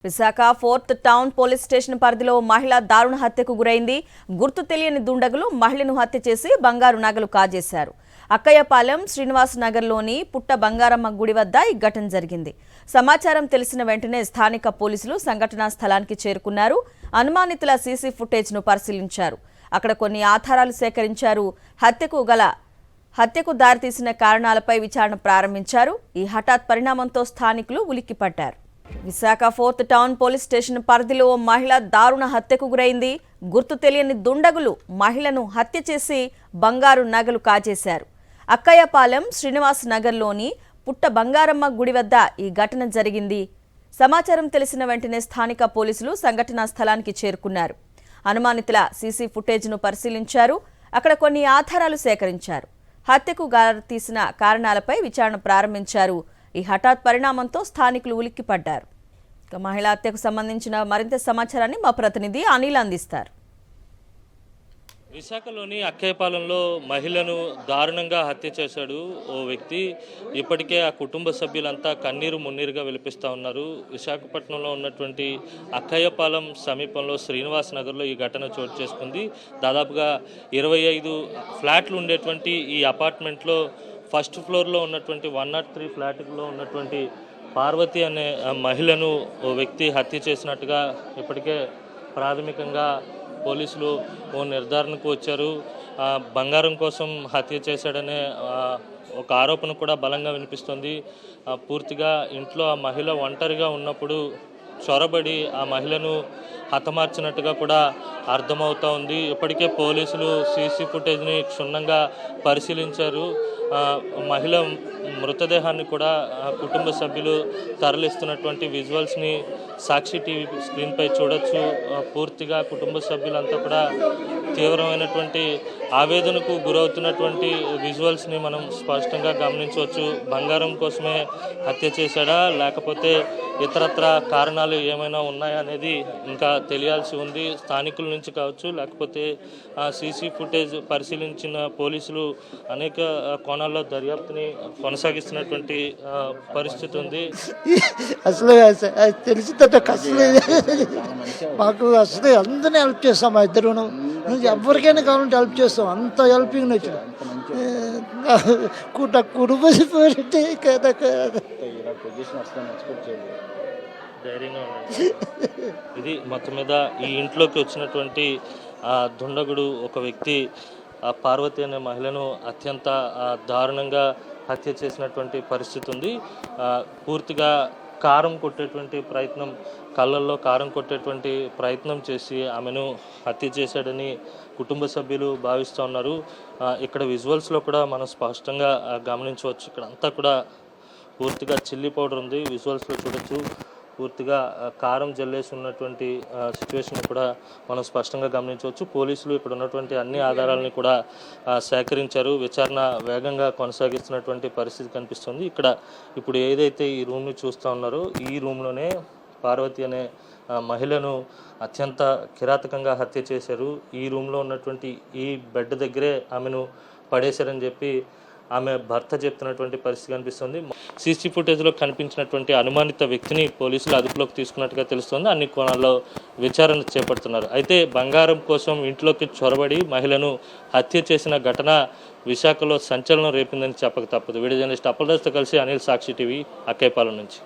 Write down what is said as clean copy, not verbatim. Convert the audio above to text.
Visakha fourth town police station పరిధిలో మహిళ దారుణ హత్యకు గురైంది. గుర్తు తెలియని దుండగులు మహిళను హత్య చేసి బంగారు నగలు కాజేశారు. అక్కయ్యపాలెం శ్రీనివాస్ నగర్లోని పుట్ట బంగారమ్మ గుడి వద్ద ఈ ఘటన జరిగింది. సమాచారం తెలిసిన వెంటనే స్థానిక పోలీసులు సంఘటనా స్థలానికి చేరుకున్నారు. అనుమానితుల సీసీ ఫుటేజ్ను పరిశీలించారు. అక్కడ కొన్ని ఆధారాలు సేకరించారు. హత్యకు దారితీసిన కారణాలపై విచారణ ప్రారంభించారు. ఈ హఠాత్ పరిణామంతో స్థానికులు ఉలిక్కిపడ్డారు. Visakha fourth town police station పరిధిలో మహిళ దారుణ హత్యకు గురైంది. గుర్తు తెలియని దుండగులు మహిళను హత్య చేసి బంగారు నగలు కాజేశారు. అక్కయ్యపాలెం శ్రీనివాస్ నగర్లోని పుట్ట బంగారమ్మ గుడి వద్ద ఈ ఘటన జరిగింది. సమాచారం తెలిసిన వెంటనే స్థానిక పోలీసులు సంఘటనా స్థలానికి చేరుకున్నారు. అనుమానితుల సీసీ ఫుటేజ్ను పరిశీలించారు. అక్కడ కొన్ని ఆధారాలు సేకరించారు. హత్యకు తీసిన కారణాలపై విచారణ ప్రారంభించారు. ఈ హఠాత్ పరిణామంతో స్థానికులు ఉలిక్కిపడ్డారు. మహిళా హత్యకు సంబంధించిన మరింత సమాచారాన్ని మా ప్రతినిధి అనిల్ అందిస్తారు. విశాఖలోని అక్కయ్యపాలెంలో మహిళను దారుణంగా హత్య చేశాడు ఓ వ్యక్తి. ఇప్పటికే ఆ కుటుంబ సభ్యులంతా కన్నీరు మున్నీరుగా విలిపిస్తూ ఉన్నారు. విశాఖపట్నంలో ఉన్నటువంటి అక్కయ్యపాలెం సమీపంలో శ్రీనివాస్ నగర్లో ఈ ఘటన చోటు చేసుకుంది. దాదాపుగా 25 ఫ్లాట్లు ఉండేటువంటి ఈ అపార్ట్మెంట్లో ఫస్ట్ ఫ్లోర్లో ఉన్నటువంటి 103 ఫ్లాట్లో ఉన్నటువంటి పార్వతి అనే మహిళను ఓ వ్యక్తి హత్య చేసినట్టుగా ఇప్పటికే ప్రాథమికంగా పోలీసులు ఓ నిర్ధారణకు వచ్చారు. బంగారం కోసం హత్య చేశాడనే ఒక ఆరోపణ కూడా బలంగా వినిపిస్తుంది. పూర్తిగా ఇంట్లో ఆ మహిళ ఒంటరిగా ఉన్నప్పుడు చొరబడి ఆ మహిళను హతమార్చినట్టుగా కూడా అర్థమవుతూ ఉంది. ఇప్పటికే పోలీసులు సీసీ ఫుటేజ్ని క్షుణ్ణంగా పరిశీలించారు. మహిళ మృతదేహాన్ని కూడా కుటుంబ సభ్యులు తరలిస్తున్నటువంటి విజువల్స్ని సాక్షి టీవీ స్క్రీన్పై చూడొచ్చు. పూర్తిగా కుటుంబ సభ్యులంతా కూడా తీవ్రమైనటువంటి ఆవేదనకు గురవుతున్నటువంటి విజువల్స్ని మనం స్పష్టంగా గమనించవచ్చు. బంగారం కోసమే హత్య చేశాడా లేకపోతే ఇతరత్ర కారణాలు ఏమైనా ఉన్నాయా అనేది ఇంకా తెలియాల్సి ఉంది. స్థానికుల నుంచి కావచ్చు లేకపోతే సీసీ ఫుటేజ్ పరిశీలించిన పోలీసులు అనేక కోణాల్లో దర్యాప్తుని కొనసాగిస్తున్నటువంటి పరిస్థితి ఉంది. అసలు తెలిసిందట అసలు మాకు అసలు అందరినీ హెల్ప్ చేస్తాం. మా ఇద్దరు ఎవరికైనా కావాలంటే హెల్ప్ చేస్తాం. అంత హెల్పింగ్ నచ్చిన కుటుంబపోయితే కదా ధైర్యంగా ఉండండి. ఇది మొత్తం మీద ఈ ఇంట్లోకి వచ్చినటువంటి దుండగుడు ఒక వ్యక్తి పార్వతి అనే మహిళను అత్యంత దారుణంగా హత్య చేసినటువంటి పరిస్థితి ఉంది. పూర్తిగా కారం కొట్టేటువంటి ప్రయత్నం, కళ్ళల్లో కారం కొట్టేటువంటి ప్రయత్నం చేసి ఆమెను హత్య చేశాడని కుటుంబ సభ్యులు భావిస్తూ ఉన్నారు. ఇక్కడ విజువల్స్లో కూడా మనం స్పష్టంగా గమనించవచ్చు. ఇక్కడ అంతా కూడా పూర్తిగా చిల్లీ పౌడర్ ఉంది. విజువల్స్లో చూడొచ్చు. పూర్తిగా కారం జల్లేసి ఉన్నటువంటి సిచ్యువేషన్ కూడా మనం స్పష్టంగా గమనించవచ్చు. పోలీసులు ఇక్కడ ఉన్నటువంటి అన్ని ఆధారాలని కూడా సేకరించారు. విచారణ వేగంగా కొనసాగిస్తున్నటువంటి పరిస్థితి కనిపిస్తుంది. ఇక్కడ ఇప్పుడు ఏదైతే ఈ రూమ్ని చూస్తూ ఉన్నారో ఈ రూమ్లోనే పార్వతి అనే మహిళను అత్యంత కిరాతకంగా హత్య చేశారు. ఈ రూమ్లో ఉన్నటువంటి ఈ బెడ్ దగ్గరే ఆమెను పడేశారని చెప్పి ఆమె భర్త చెప్తున్నటువంటి పరిస్థితి కనిపిస్తుంది. సీసీ ఫుటేజ్లో కనిపించినటువంటి అనుమానిత వ్యక్తిని పోలీసులు అదుపులోకి తీసుకున్నట్టుగా తెలుస్తుంది. అన్ని కోణాల్లో విచారణ చేపడుతున్నారు. అయితే బంగారం కోసం ఇంట్లోకి చొరబడి మహిళను హత్య చేసిన ఘటన విశాఖలో సంచలనం రేపిందని చెప్పక తప్పదు. వీడియో జర్నలిస్ట్ అప్పలదాస్తో కలిసి అనిల్, సాక్షి టీవీ, అక్కయ్యపాలెం నుంచి.